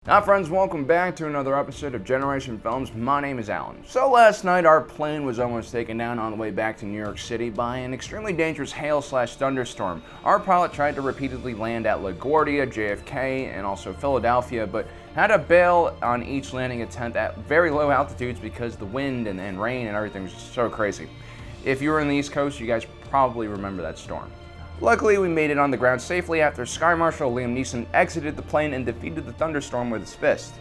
Hi friends, welcome back to another episode of Generation Films. My name is Alan. So last night our plane was almost taken down on the way back to New York City by an extremely dangerous hail/thunderstorm. Our pilot tried to repeatedly land at LaGuardia, JFK, and also Philadelphia, but had to bail on each landing attempt at very low altitudes because the wind and rain and everything was just so crazy. If you were in the East Coast, you guys probably remember that storm. Luckily, we made it on the ground safely after Sky Marshal Liam Neeson exited the plane and defeated the thunderstorm with his fist.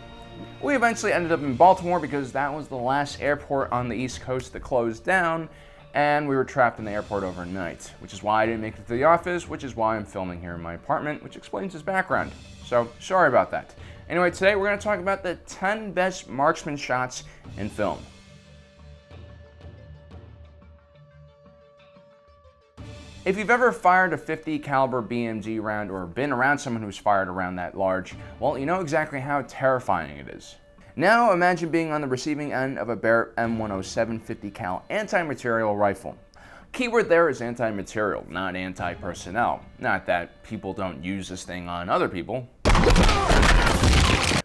We eventually ended up in Baltimore because that was the last airport on the East Coast that closed down, and we were trapped in the airport overnight, which is why I didn't make it to the office, which is why I'm filming here in my apartment, which explains his background. So, sorry about that. Anyway, today we're going to talk about the 10 best marksman shots in film. If you've ever fired a .50 caliber BMG round or been around someone who's fired a round that large, well, you know exactly how terrifying it is. Now imagine being on the receiving end of a Barrett M107 50 cal anti-material rifle. Keyword there is anti-material, not anti-personnel. Not that people don't use this thing on other people.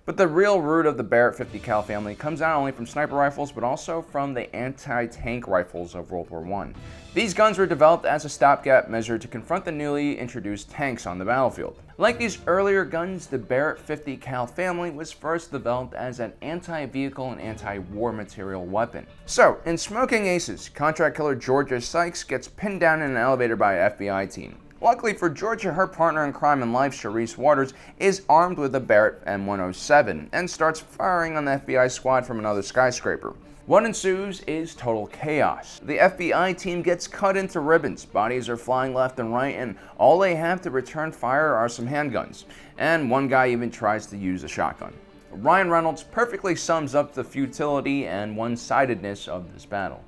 But the real root of the Barrett 50 cal family comes not only from sniper rifles, but also from the anti-tank rifles of World War I. These guns were developed as a stopgap measure to confront the newly introduced tanks on the battlefield. Like these earlier guns, the Barrett 50 cal family was first developed as an anti-vehicle and anti-war material weapon. So, in Smoking Aces, contract killer Georgia Sykes gets pinned down in an elevator by an FBI team. Luckily for Georgia, her partner in crime and life, Charisse Waters, is armed with a Barrett M107 and starts firing on the FBI squad from another skyscraper. What ensues is total chaos. The FBI team gets cut into ribbons, bodies are flying left and right, and all they have to return fire are some handguns. And one guy even tries to use a shotgun. Ryan Reynolds perfectly sums up the futility and one-sidedness of this battle.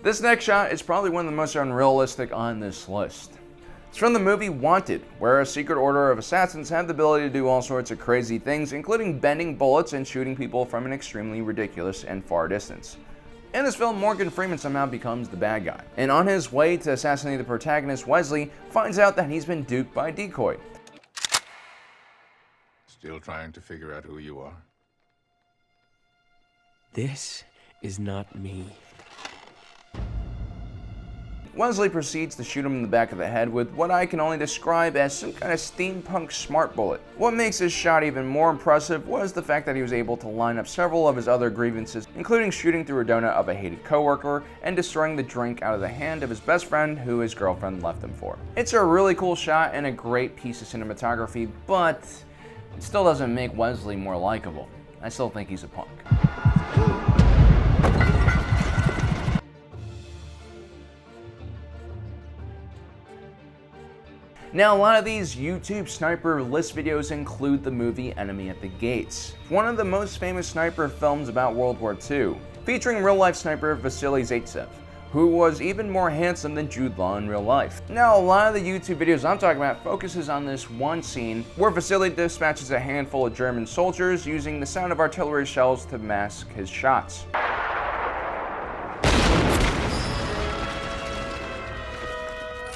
This next shot is probably one of the most unrealistic on this list. It's from the movie Wanted, where a secret order of assassins have the ability to do all sorts of crazy things, including bending bullets and shooting people from an extremely ridiculous and far distance. In this film, Morgan Freeman somehow becomes the bad guy, and on his way to assassinate the protagonist, Wesley finds out that he's been duped by a decoy. Still trying to figure out who you are? This is not me. Wesley proceeds to shoot him in the back of the head with what I can only describe as some kind of steampunk smart bullet. What makes this shot even more impressive was the fact that he was able to line up several of his other grievances, including shooting through a donut of a hated coworker and destroying the drink out of the hand of his best friend who his girlfriend left him for. It's a really cool shot and a great piece of cinematography, but it still doesn't make Wesley more likable. I still think he's a punk. Now, a lot of these YouTube sniper list videos include the movie Enemy at the Gates, one of the most famous sniper films about World War II, featuring real-life sniper Vasily Zaitsev, who was even more handsome than Jude Law in real life. Now, a lot of the YouTube videos I'm talking about focuses on this one scene where Vasily dispatches a handful of German soldiers using the sound of artillery shells to mask his shots.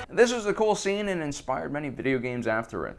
This was a cool scene and inspired many video games after it.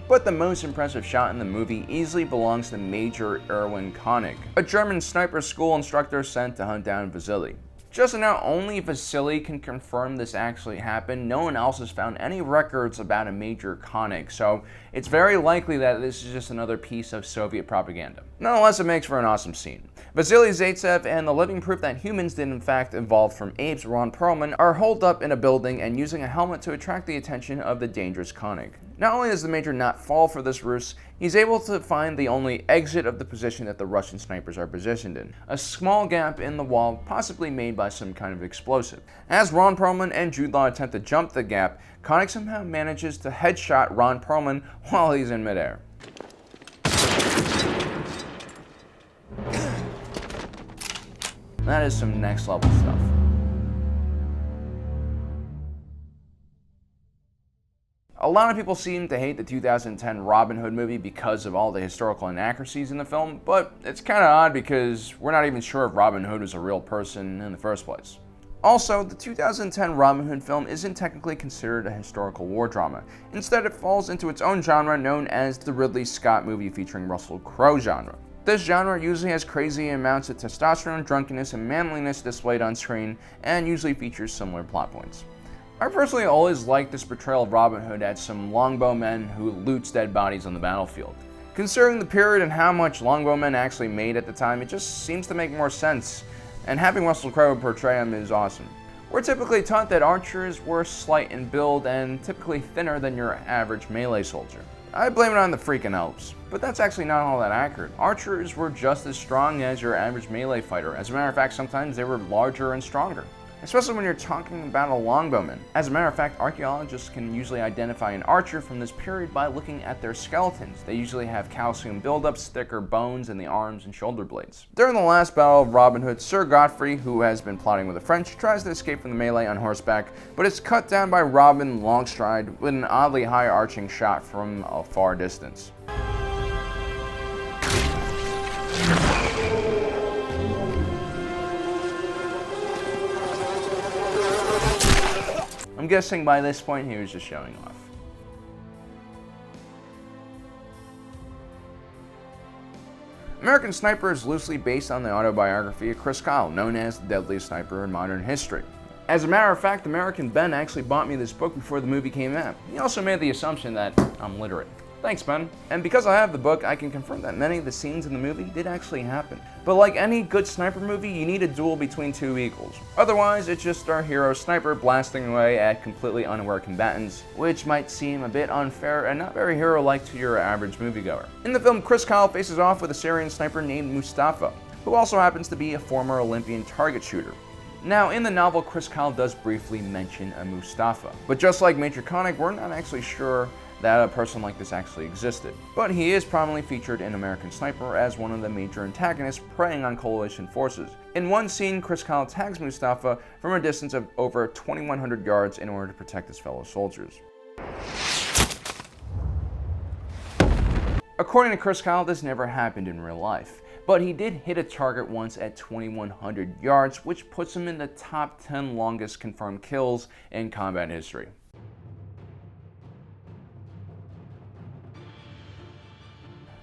But the most impressive shot in the movie easily belongs to Major Erwin Koenig, a German sniper school instructor sent to hunt down Vasily. Just so now, only Vasily can confirm this actually happened. No one else has found any records about a Major Koenig, so it's very likely that this is just another piece of Soviet propaganda. Nonetheless, it makes for an awesome scene. Vasily Zaitsev and the living proof that humans did in fact evolve from apes, Ron Perlman, are holed up in a building and using a helmet to attract the attention of the dangerous Koenig. Not only does the Major not fall for this ruse, he's able to find the only exit of the position that the Russian snipers are positioned in, a small gap in the wall possibly made by some kind of explosive. As Ron Perlman and Jude Law attempt to jump the gap, Koenig somehow manages to headshot Ron Perlman while he's in midair. That is some next level stuff. A lot of people seem to hate the 2010 Robin Hood movie because of all the historical inaccuracies in the film, but it's kind of odd because we're not even sure if Robin Hood was a real person in the first place. Also, the 2010 Robin Hood film isn't technically considered a historical war drama. Instead, it falls into its own genre known as the Ridley Scott movie featuring Russell Crowe genre. This genre usually has crazy amounts of testosterone, drunkenness, and manliness displayed on screen, and usually features similar plot points. I personally always liked this portrayal of Robin Hood as some longbowmen who loots dead bodies on the battlefield. Considering the period and how much longbowmen actually made at the time, it just seems to make more sense, and having Russell Crowe portray him is awesome. We're typically taught that archers were slight in build and typically thinner than your average melee soldier. I blame it on the freaking elves, but that's actually not all that accurate. Archers were just as strong as your average melee fighter. As a matter of fact, sometimes they were larger and stronger, especially when you're talking about a longbowman. As a matter of fact, archaeologists can usually identify an archer from this period by looking at their skeletons. They usually have calcium buildups, thicker bones in the arms and shoulder blades. During the last battle of Robin Hood, Sir Godfrey, who has been plotting with the French, tries to escape from the melee on horseback, but is cut down by Robin Longstride with an oddly high arching shot from a far distance. I'm guessing by this point he was just showing off. American Sniper is loosely based on the autobiography of Chris Kyle, known as the deadliest sniper in modern history. As a matter of fact, American Ben actually bought me this book before the movie came out. He also made the assumption that I'm literate. Thanks, Ben. And because I have the book, I can confirm that many of the scenes in the movie did actually happen. But like any good sniper movie, you need a duel between two equals. Otherwise, it's just our hero sniper blasting away at completely unaware combatants, which might seem a bit unfair and not very hero-like to your average moviegoer. In the film, Chris Kyle faces off with a Syrian sniper named Mustafa, who also happens to be a former Olympian target shooter. Now, in the novel, Chris Kyle does briefly mention a Mustafa, but just like Major Koenig, we're not actually sure that a person like this actually existed. But he is prominently featured in American Sniper as one of the major antagonists preying on coalition forces. In one scene, Chris Kyle tags Mustafa from a distance of over 2,100 yards in order to protect his fellow soldiers. According to Chris Kyle, this never happened in real life, but he did hit a target once at 2,100 yards, which puts him in the top 10 longest confirmed kills in combat history.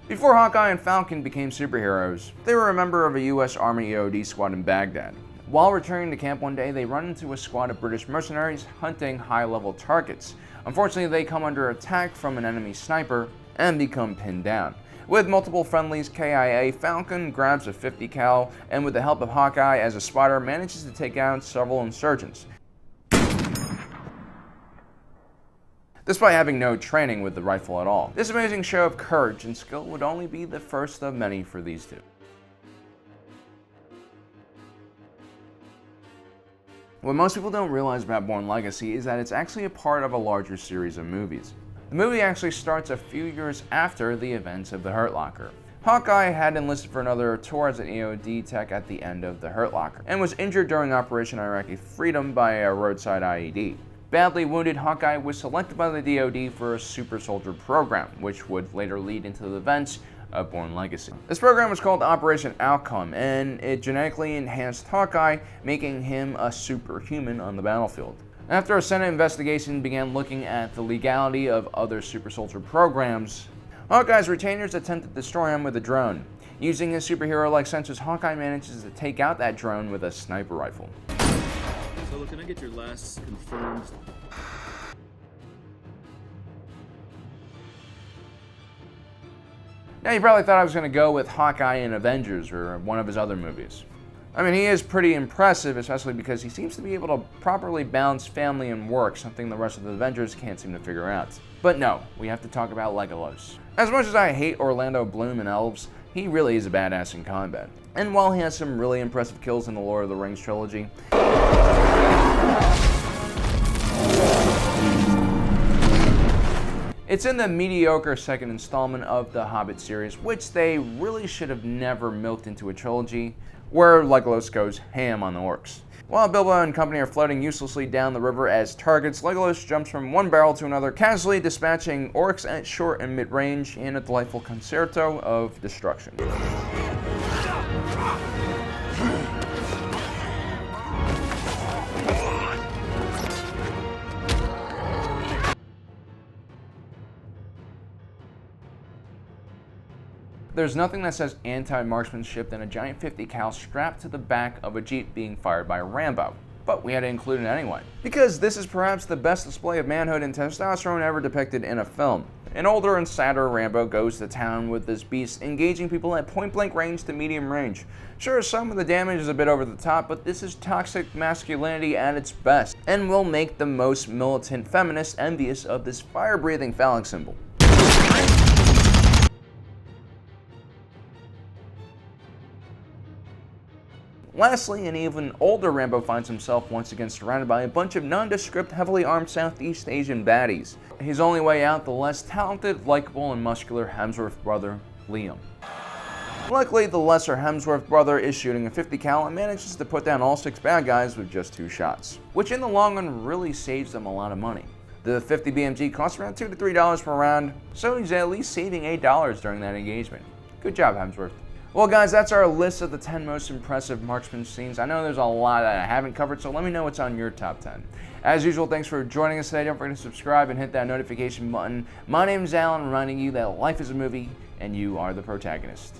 Before Hawkeye and Falcon became superheroes, they were a member of a US Army EOD squad in Baghdad. While returning to camp one day, they run into a squad of British mercenaries hunting high-level targets. Unfortunately, they come under attack from an enemy sniper and become pinned down. With multiple friendlies KIA, Falcon grabs a 50 cal and with the help of Hawkeye as a spotter manages to take out several insurgents, despite having no training with the rifle at all. This amazing show of courage and skill would only be the first of many for these two. What most people don't realize about Bourne Legacy is that it's actually a part of a larger series of movies. The movie actually starts a few years after the events of the Hurt Locker. Hawkeye had enlisted for another tour as an EOD tech at the end of the Hurt Locker, and was injured during Operation Iraqi Freedom by a roadside IED. Badly wounded, Hawkeye was selected by the DoD for a super soldier program, which would later lead into the events of Bourne Legacy. This program was called Operation Outcome, and it genetically enhanced Hawkeye, making him a superhuman on the battlefield. After a Senate investigation began looking at the legality of other super soldier programs, Hawkeye's retainers attempt to destroy him with a drone. Using his superhero-like sensors, Hawkeye manages to take out that drone with a sniper rifle. So can I get your last confirmed? Now you probably thought I was going to go with Hawkeye in Avengers or one of his other movies. I mean, he is pretty impressive, especially because he seems to be able to properly balance family and work, something the rest of the Avengers can't seem to figure out. But no, we have to talk about Legolas. As much as I hate Orlando Bloom and elves, he really is a badass in combat. And while he has some really impressive kills in the Lord of the Rings trilogy, it's in the mediocre second installment of the Hobbit series, which they really should have never milked into a trilogy, where Legolas goes ham on the orcs. While Bilbo and company are floating uselessly down the river as targets, Legolas jumps from one barrel to another, casually dispatching orcs at short and mid-range in a delightful concerto of destruction. There's nothing that says anti-marksmanship than a giant 50 cal strapped to the back of a Jeep being fired by a Rambo. But we had to include it anyway, because this is perhaps the best display of manhood and testosterone ever depicted in a film. An older and sadder Rambo goes to town with this beast, engaging people at point-blank range to medium range. Sure, some of the damage is a bit over the top, but this is toxic masculinity at its best, and will make the most militant feminists envious of this fire-breathing phallic symbol. Lastly, an even older Rambo finds himself once again surrounded by a bunch of nondescript, heavily armed Southeast Asian baddies. His only way out, the less talented, likable, and muscular Hemsworth brother, Liam. Luckily, the lesser Hemsworth brother is shooting a 50 cal and manages to put down all 6 bad guys with just 2 shots, which in the long run really saves them a lot of money. The 50 BMG costs around $2 to $3 per round, so he's at least saving $8 during that engagement. Good job, Hemsworth. Well guys, that's our list of the 10 most impressive marksman scenes. I know there's a lot that I haven't covered, so let me know what's on your top 10. As usual, thanks for joining us today. Don't forget to subscribe and hit that notification button. My name is Alan, reminding you that life is a movie and you are the protagonist.